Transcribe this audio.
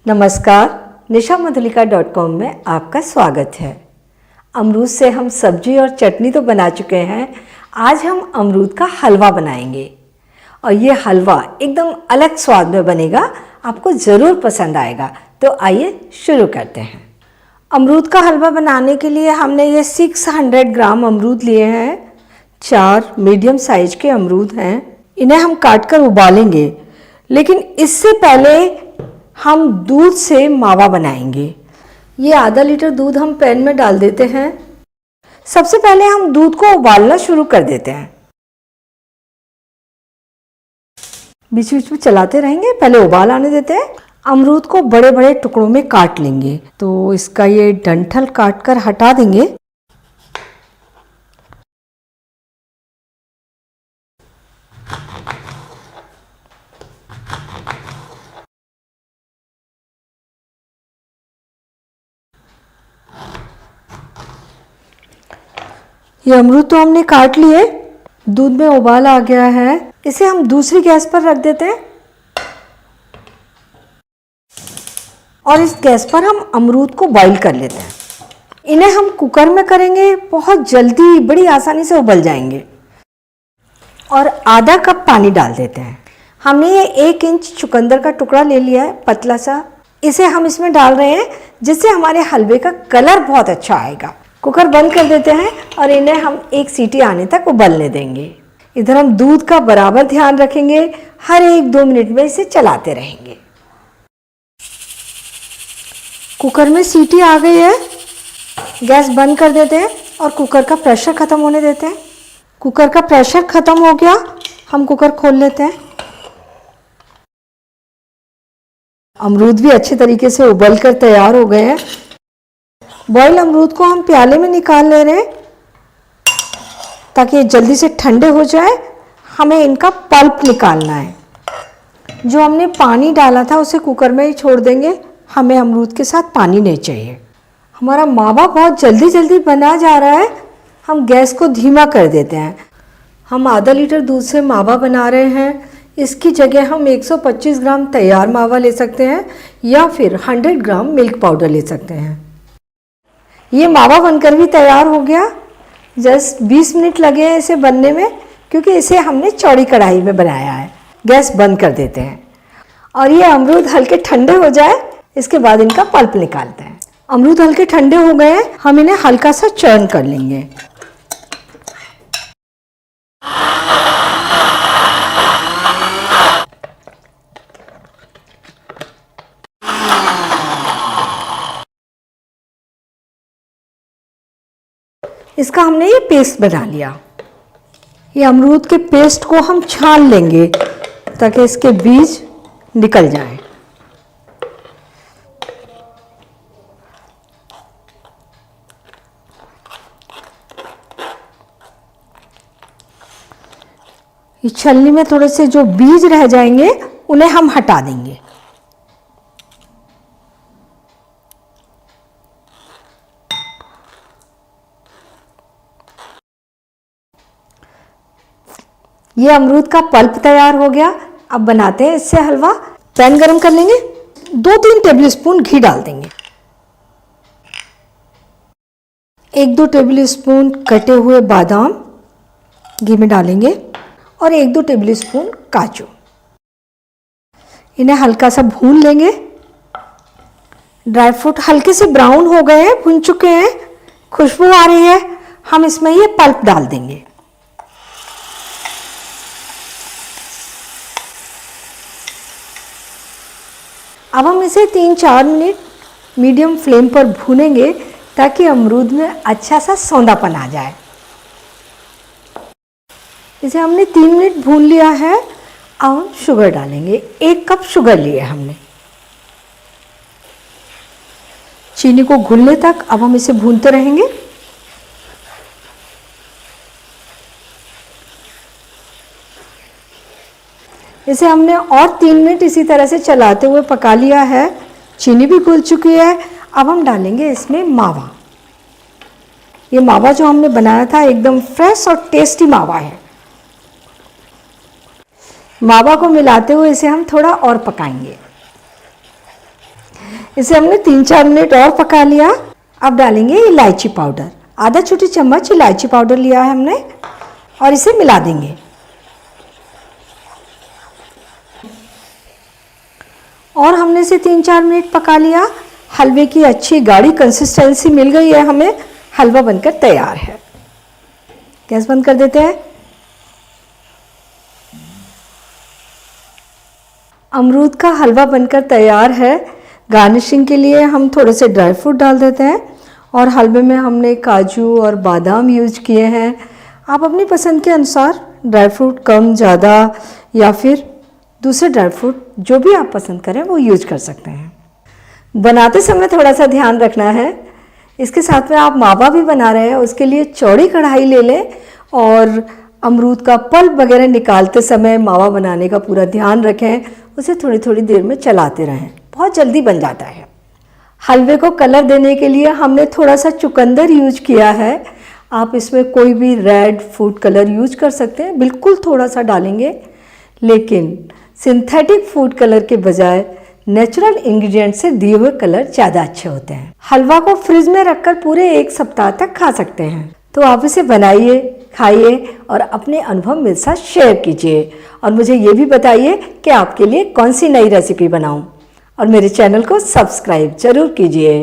नमस्कार, nishamudhalika.com में आपका स्वागत है। अमरूद से हम सब्जी और चटनी तो बना चुके हैं। आज हम अमरूद का हलवा बनाएंगे और ये हलवा एकदम अलग स्वाद में बनेगा, आपको ज़रूर पसंद आएगा। तो आइए शुरू करते हैं। अमरूद का हलवा बनाने के लिए हमने ये 600 ग्राम अमरूद लिए हैं। 4 मीडियम साइज के अमरूद हैं। इन्हें हम काट कर उबालेंगे, लेकिन इससे पहले हम दूध से मावा बनाएंगे। ये आधा लीटर दूध हम पैन में डाल देते हैं। सबसे पहले हम दूध को उबालना शुरू कर देते हैं। बीच बीच में चलाते रहेंगे, पहले उबाल आने देते हैं। अमरूद को बड़े बड़े टुकड़ों में काट लेंगे। तो इसका ये डंठल काट कर हटा देंगे। ये अमरूद तो हमने काट लिए, दूध में उबाल आ गया है। इसे हम दूसरी गैस पर रख देते हैं और इस गैस पर हम अमरूद को बॉईल कर लेते हैं। इन्हें हम कुकर में करेंगे, बहुत जल्दी बड़ी आसानी से उबल जाएंगे। और आधा कप पानी डाल देते हैं। हमने ये 1 इंच चुकंदर का टुकड़ा ले लिया है, पतला सा। इसे हम इसमें डाल रहे हैं, जिससे हमारे हलवे का कलर बहुत अच्छा आएगा। कुकर बंद कर देते हैं और इन्हें हम 1 सीटी आने तक उबलने देंगे। इधर हम दूध का बराबर ध्यान रखेंगे, हर 1-2 मिनट में इसे चलाते रहेंगे। कुकर में सीटी आ गई है, गैस बंद कर देते हैं और कुकर का प्रेशर ख़त्म होने देते हैं। कुकर का प्रेशर ख़त्म हो गया, हम कुकर खोल लेते हैं। अमरूद भी अच्छे तरीके से उबल कर तैयार हो गए हैं। बॉयल अमरूद को हम प्याले में निकाल ले रहे हैं ताकि ये जल्दी से ठंडे हो जाए। हमें इनका पल्प निकालना है। जो हमने पानी डाला था उसे कुकर में ही छोड़ देंगे, हमें अमरूद के साथ पानी नहीं चाहिए। हमारा मावा बहुत जल्दी जल्दी बना जा रहा है, हम गैस को धीमा कर देते हैं। हम आधा लीटर दूध से मावा बना रहे हैं। इसकी जगह हम 125 ग्राम तैयार मावा ले सकते हैं या फिर 100 ग्राम मिल्क पाउडर ले सकते हैं। ये मावा बनकर भी तैयार हो गया। जस्ट 20 मिनट लगे हैं इसे बनने में, क्योंकि इसे हमने चौड़ी कढ़ाई में बनाया है। गैस बंद कर देते हैं और ये अमरूद हल्के ठंडे हो जाए, इसके बाद इनका पल्प निकालते हैं। अमरूद हल्के ठंडे हो गए हैं, हम इन्हें हल्का सा चर्न कर लेंगे। इसका हमने ये पेस्ट बना लिया। ये अमरूद के पेस्ट को हम छान लेंगे ताकि इसके बीज निकल जाएं। ये छलनी में थोड़े से जो बीज रह जाएंगे उन्हें हम हटा देंगे। ये अमरूद का पल्प तैयार हो गया। अब बनाते हैं इससे हलवा। पैन गरम कर लेंगे, 2-3 टेबल स्पून घी डाल देंगे। 1-2 टेबल स्पून कटे हुए बादाम घी में डालेंगे और 1-2 टेबल स्पून काजू। इन्हें हल्का सा भून लेंगे। ड्राई फ्रूट हल्के से ब्राउन हो गए हैं, भुन चुके हैं, खुशबू आ रही है। हम इसमें ये पल्प डाल देंगे। अब हम इसे 3-4 मिनट मीडियम फ्लेम पर भूनेंगे ताकि अमरूद में अच्छा सा सौंधापन आ जाए। इसे हमने 3 मिनट भून लिया है। अब हम शुगर डालेंगे। 1 कप शुगर लिए हमने। चीनी को घुलने तक अब हम इसे भूनते रहेंगे। इसे हमने और 3 मिनट इसी तरह से चलाते हुए पका लिया है। चीनी भी घुल चुकी है। अब हम डालेंगे इसमें मावा। ये मावा जो हमने बनाया था एकदम फ्रेश और टेस्टी मावा है। मावा को मिलाते हुए इसे हम थोड़ा और पकाएंगे। इसे हमने 3-4 मिनट और पका लिया। अब डालेंगे इलायची पाउडर, आधा छोटी चम्मच इलायची पाउडर लिया है हमने और इसे मिला देंगे। और हमने इसे 3-4 मिनट पका लिया। हलवे की अच्छी गाढ़ी कंसिस्टेंसी मिल गई है हमें, हलवा बनकर तैयार है। गैस बंद कर देते हैं। अमरूद का हलवा बनकर तैयार है। गार्निशिंग के लिए हम थोड़े से ड्राई फ्रूट डाल देते हैं और हलवे में हमने काजू और बादाम यूज किए हैं। आप अपनी पसंद के अनुसार ड्राई फ्रूट कम ज़्यादा या फिर दूसरे ड्राई फ्रूट जो भी आप पसंद करें वो यूज कर सकते हैं। बनाते समय थोड़ा सा ध्यान रखना है। इसके साथ में आप मावा भी बना रहे हैं, उसके लिए चौड़ी कढ़ाई ले लें और अमरूद का पल्प वगैरह निकालते समय मावा बनाने का पूरा ध्यान रखें। उसे थोड़ी थोड़ी देर में चलाते रहें, बहुत जल्दी बन जाता है। हलवे को कलर देने के लिए हमने थोड़ा सा चुकंदर यूज किया है। आप इसमें कोई भी रेड फूड कलर यूज कर सकते हैं, बिल्कुल थोड़ा सा डालेंगे, लेकिन सिंथेटिक फूड कलर के बजाय नेचुरल इंग्रेडिएंट से दिए हुए कलर ज़्यादा अच्छे होते हैं। हलवा को फ्रिज में रखकर पूरे 1 सप्ताह तक खा सकते हैं। तो आप इसे बनाइए, खाइए और अपने अनुभव मेरे साथ शेयर कीजिए और मुझे ये भी बताइए कि आपके लिए कौन सी नई रेसिपी बनाऊं और मेरे चैनल को सब्सक्राइब जरूर कीजिए।